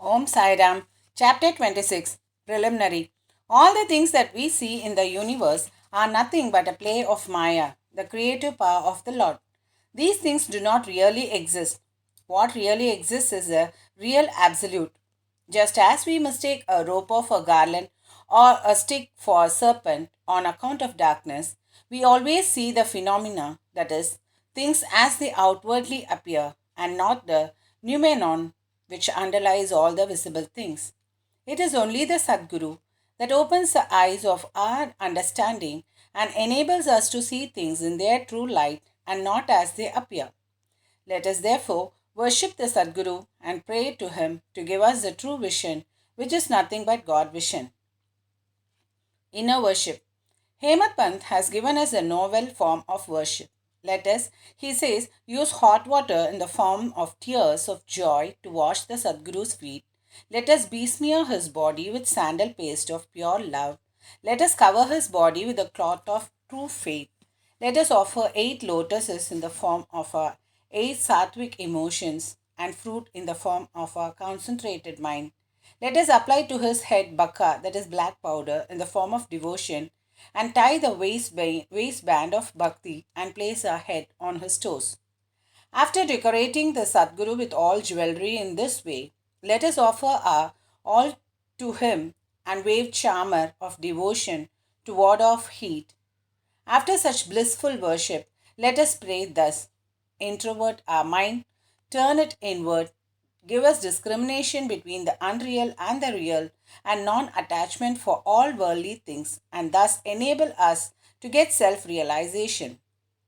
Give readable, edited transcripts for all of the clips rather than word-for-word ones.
Om Sairam, Chapter 26, Preliminary. All the things that we see in the universe are nothing but a play of Maya, the creative power of the Lord. These things do not really exist. What really exists is a real absolute. Just as we mistake a rope for a garland or a stick for a serpent on account of darkness, we always see the phenomena, that is, things as they outwardly appear, and not the noumenon which underlies all the visible things. It is only the Sadguru that opens the eyes of our understanding and enables us to see things in their true light and not as they appear. Let us therefore worship the Sadguru and pray to him to give us the true vision, which is nothing but God vision. Inner worship. Hemant Pant has given us a novel form of worship. Let us, he says, use hot water in the form of tears of joy to wash the Sadguru's feet. Let us besmear his body with sandal paste of pure love. Let us cover his body with a cloth of true faith. Let us offer 8 lotuses in the form of our 8 sattvic emotions and fruit in the form of our concentrated mind. Let us apply to his head baka, that is black powder, in the form of devotion, and tie the waistband of bhakti and place our head on his toes. After decorating the Sadguru with all jewelry in this way, let us offer our all to him and wave charmer of devotion to ward off heat. After such blissful worship, let us pray thus: introvert our mind, turn it inward, give us discrimination between the unreal and the real, and non attachment for all worldly things, and thus enable us to get self realization.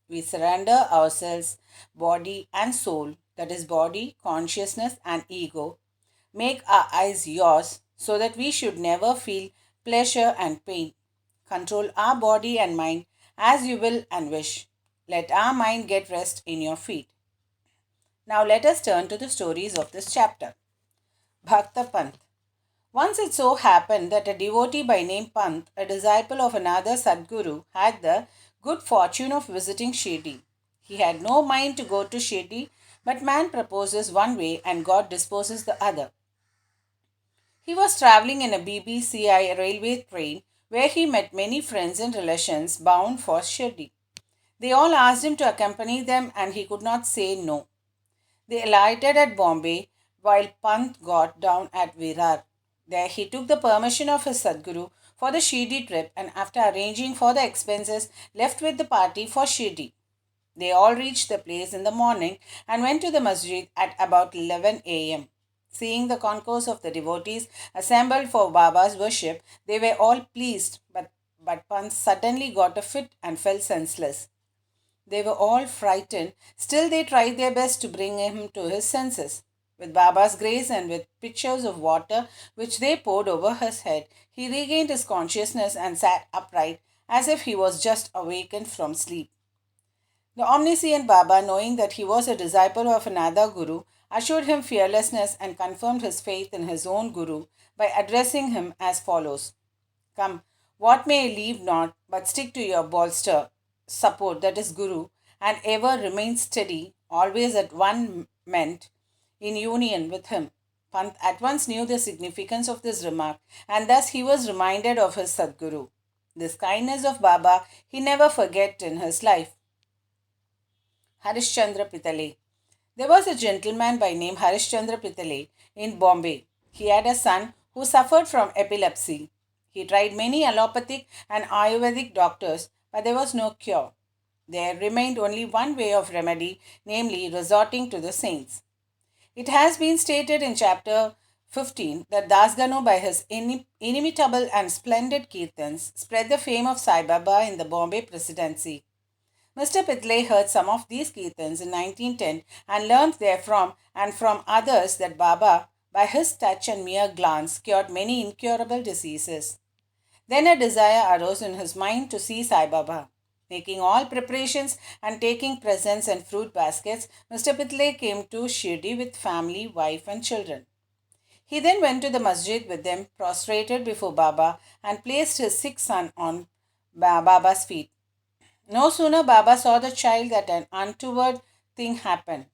We surrender ourselves, body and soul, that is, body, consciousness, and ego. Make our eyes yours so that we should never feel pleasure and pain. Control our body and mind as you will and wish. Let our mind get rest in your feet. Now let us turn to the stories of this chapter. Bhakta Pant. Once it so happened that a devotee by name Pant, a disciple of another Sadguru, had the good fortune of visiting Shirdi. He had no mind to go to Shirdi, but man proposes one way and God disposes the other. He was traveling in a BBCI railway train where he met many friends and relations bound for Shirdi. They all asked him to accompany them and he could not say no. They alighted at Bombay while Pant got down at Virar. There he took the permission of his Sadguru for the Shirdi trip and after arranging for the expenses left with the party for Shirdi. They all reached the place in the morning and went to the masjid at about 11 a.m. Seeing the concourse of the devotees assembled for Baba's worship, they were all pleased, but Pant suddenly got a fit and fell senseless. They were all frightened, still they tried their best to bring him to his senses. With Baba's grace and with pitchers of water which they poured over his head, he regained his consciousness and sat upright as if he was just awakened from sleep. The omniscient Baba, knowing that he was a disciple of another Guru, assured him fearlessness and confirmed his faith in his own Guru by addressing him as follows: Come, what may leave not, but stick to your bolster, support, that is Guru, and ever remain steady, always at one ment, in union with him. Pant at once knew the significance of this remark, and thus he was reminded of his Sadguru. This kindness of Baba he never forget in his life. Harishchandra Pitale. There was a gentleman by name Harishchandra Pitale in Bombay. He had a son who suffered from epilepsy. He tried many allopathic and Ayurvedic doctors, but there was no cure. There remained only one way of remedy, namely resorting to the saints. It has been stated in chapter 15 that Dasganu, by his inimitable and splendid kirtans, spread the fame of Saibaba in the Bombay presidency. Mr. Pitale heard some of these kirtans in 1910 and learned therefrom and from others that Baba, by his touch and mere glance, cured many incurable diseases. Then a desire arose in his mind to see Sai Baba. Making all preparations and taking presents and fruit baskets, Mr. Pitale came to Shirdi with family, wife, and children. He then went to the masjid with them, prostrated before Baba, and placed his sick son on Baba's feet. No sooner Baba saw the child that an untoward thing happened.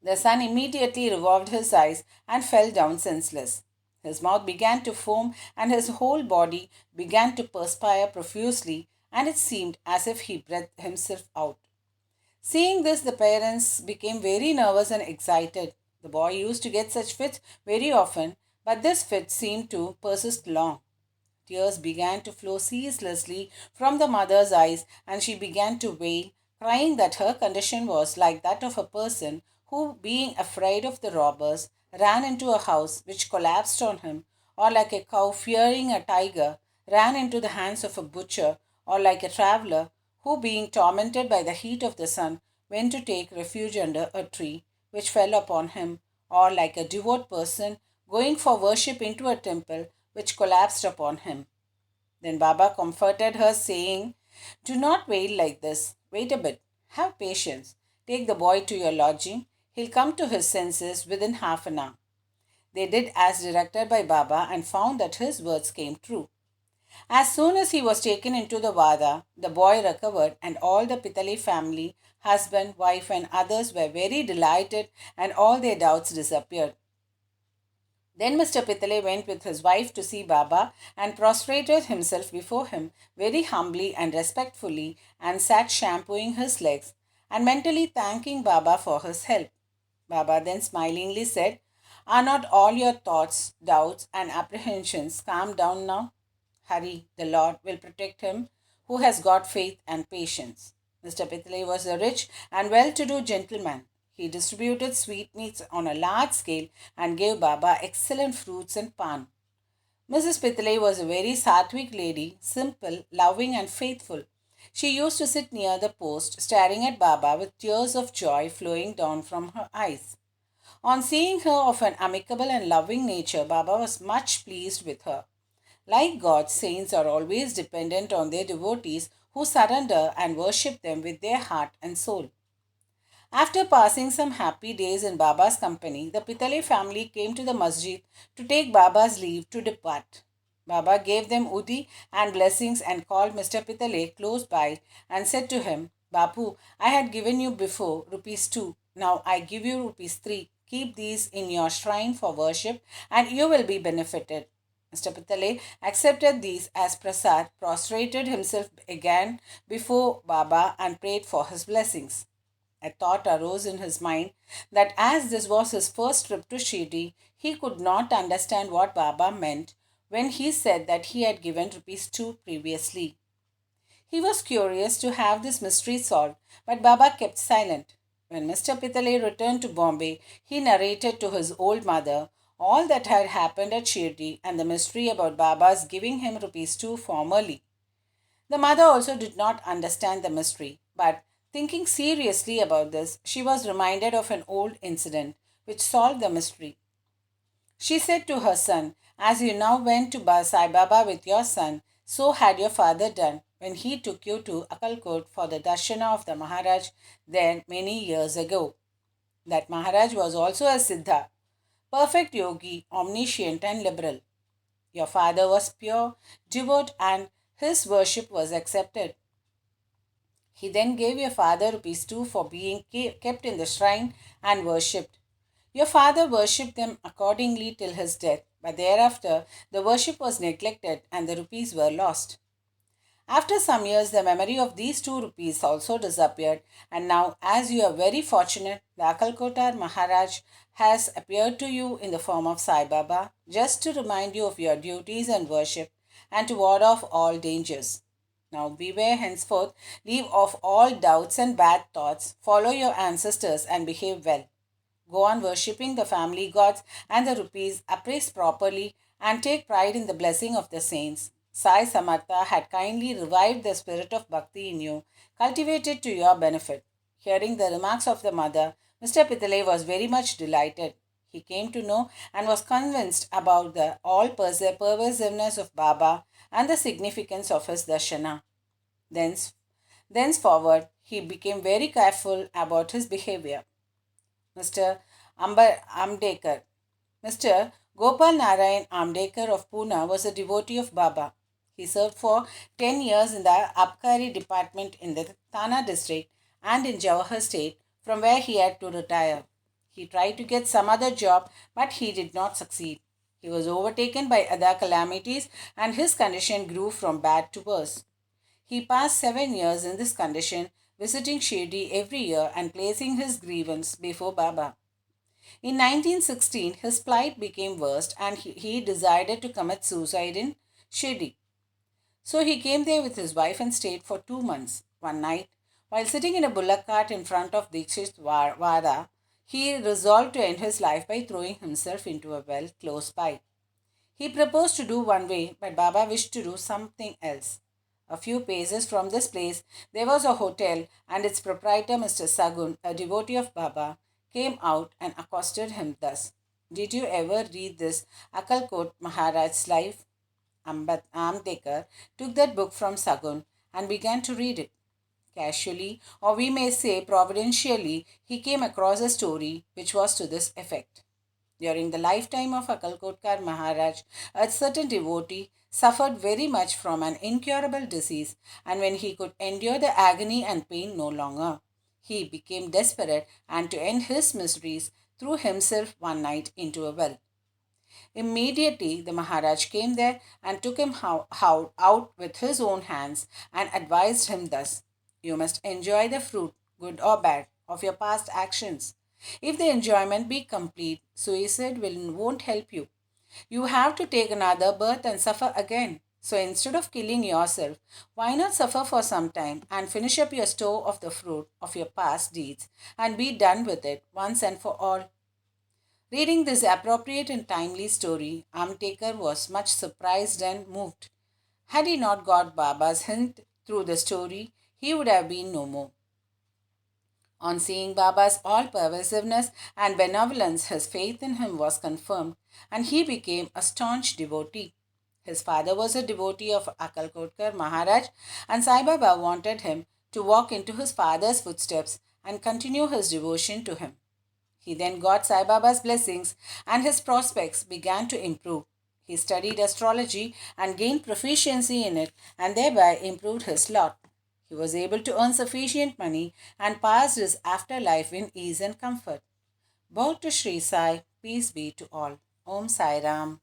The son immediately revolved his eyes and fell down senseless. His mouth began to foam and his whole body began to perspire profusely, and it seemed as if he breathed himself out. Seeing this, the parents became very nervous and excited. The boy used to get such fits very often, but this fit seemed to persist long. Tears began to flow ceaselessly from the mother's eyes, and she began to wail, crying that her condition was like that of a person who, being afraid of the robbers, ran into a house which collapsed on him, or like a cow fearing a tiger, ran into the hands of a butcher, or like a traveler who, being tormented by the heat of the sun, went to take refuge under a tree which fell upon him, or like a devout person going for worship into a temple which collapsed upon him. Then Baba comforted her, saying, "Do not wail like this. Wait a bit. Have patience. Take the boy to your lodging. He'll come to his senses within half an hour." They did as directed by Baba and found that his words came true. As soon as he was taken into the Vada, the boy recovered, and all the Pitale family, husband, wife, and others were very delighted, and all their doubts disappeared. Then Mr. Pitale went with his wife to see Baba and prostrated himself before him very humbly and respectfully, and sat shampooing his legs and mentally thanking Baba for his help. Baba then smilingly said, "Are not all your thoughts, doubts, and apprehensions calmed down now? Hurry, the Lord will protect him who has got faith and patience." Mr. Pitale was a rich and well to do gentleman. He distributed sweetmeats on a large scale and gave Baba excellent fruits and pan. Mrs. Pitale was a very sattvic lady, simple, loving, and faithful. She used to sit near the post, staring at Baba with tears of joy flowing down from her eyes. On seeing her of an amicable and loving nature, Baba was much pleased with her. Like God, saints are always dependent on their devotees who surrender and worship them with their heart and soul. After passing some happy days in Baba's company, the Pitale family came to the masjid to take Baba's leave to depart. Baba gave them udi and blessings and called Mr. Pitale close by and said to him, "Bapu, I had given you before rupees 2. Now I give you rupees 3. Keep these in your shrine for worship and you will be benefited." Mr. Pitale accepted these as prasad, prostrated himself again before Baba and prayed for his blessings. A thought arose in his mind that as this was his first trip to Shirdi, he could not understand what Baba meant when he said that he had given rupees 2 previously. He was curious to have this mystery solved, but Baba kept silent. When Mr. Pitale returned to Bombay, he narrated to his old mother all that had happened at Shirdi and the mystery about Baba's giving him rupees 2 formerly. The mother also did not understand the mystery, but thinking seriously about this, she was reminded of an old incident which solved the mystery. She said to her son, "As you now went to Saibaba with your son, so had your father done when he took you to Akalkot for the darshana of the Maharaj there many years ago. That Maharaj was also a Siddha, perfect yogi, omniscient and liberal. Your father was pure, devout, and his worship was accepted. He then gave your father rupees 2 for being kept in the shrine and worshipped. Your father worshipped them accordingly till his death, but thereafter the worship was neglected and the rupees were lost. After some years, the memory of these 2 rupees also disappeared, and now, as you are very fortunate, the Akalkotar Maharaj has appeared to you in the form of Sai Baba, just to remind you of your duties and worship, and to ward off all dangers. Now beware henceforth, leave off all doubts and bad thoughts, follow your ancestors and behave well. Go on worshipping the family gods and the rupees, appraise properly, and take pride in the blessing of the saints. Sai Samartha had kindly revived the spirit of bhakti in you, cultivated to your benefit." Hearing the remarks of the mother, Mr. Pitale was very much delighted. He came to know and was convinced about the all pervasiveness of Baba and the significance of his darshana. Thence, Thenceforward, he became very careful about his behavior. Mr. Amdekar. Mr. Gopal Narayan Amdekar of Pune was a devotee of Baba. He served for 10 years in the Abkari department in the Thana district and in Jawahar state, from where he had to retire. He tried to get some other job, but he did not succeed. He was overtaken by other calamities, and his condition grew from bad to worse. He passed 7 years in this condition, visiting Shirdi every year and placing his grievance before Baba. In 1916, his plight became worse and he decided to commit suicide in Shirdi. So he came there with his wife and stayed for 2 months. One night, while sitting in a bullock cart in front of Dikshit Vada, he resolved to end his life by throwing himself into a well close by. He proposed to do one way, but Baba wished to do something else. A few paces from this place, there was a hotel, and its proprietor, Mr. Sagun, a devotee of Baba, came out and accosted him thus. Did you ever read this Akalkot Maharaj's life? Amtekar took that book from Sagun and began to read it. Casually, or we may say providentially, he came across a story which was to this effect. During the lifetime of Akalkotkar Maharaj, a certain devotee suffered very much from an incurable disease, and when he could endure the agony and pain no longer, he became desperate and to end his miseries threw himself one night into a well. Immediately, the Maharaj came there and took him out with his own hands and advised him thus: you must enjoy the fruit, good or bad, of your past actions. If the enjoyment be complete, won't help you. You have to take another birth and suffer again. So instead of killing yourself, why not suffer for some time and finish up your store of the fruit of your past deeds and be done with it once and for all? Reading this appropriate and timely story, Amtekar was much surprised and moved. Had he not got Baba's hint through the story, he would have been no more. On seeing Baba's all pervasiveness and benevolence, his faith in him was confirmed and he became a staunch devotee. His father was a devotee of Akalkotkar Maharaj, and Sai Baba wanted him to walk into his father's footsteps and continue his devotion to him. He then got Sai Baba's blessings and his prospects began to improve. He studied astrology and gained proficiency in it and thereby improved his lot. He was able to earn sufficient money and passed his afterlife in ease and comfort. Bow to Sri Sai, peace be to all. Om Sai Ram.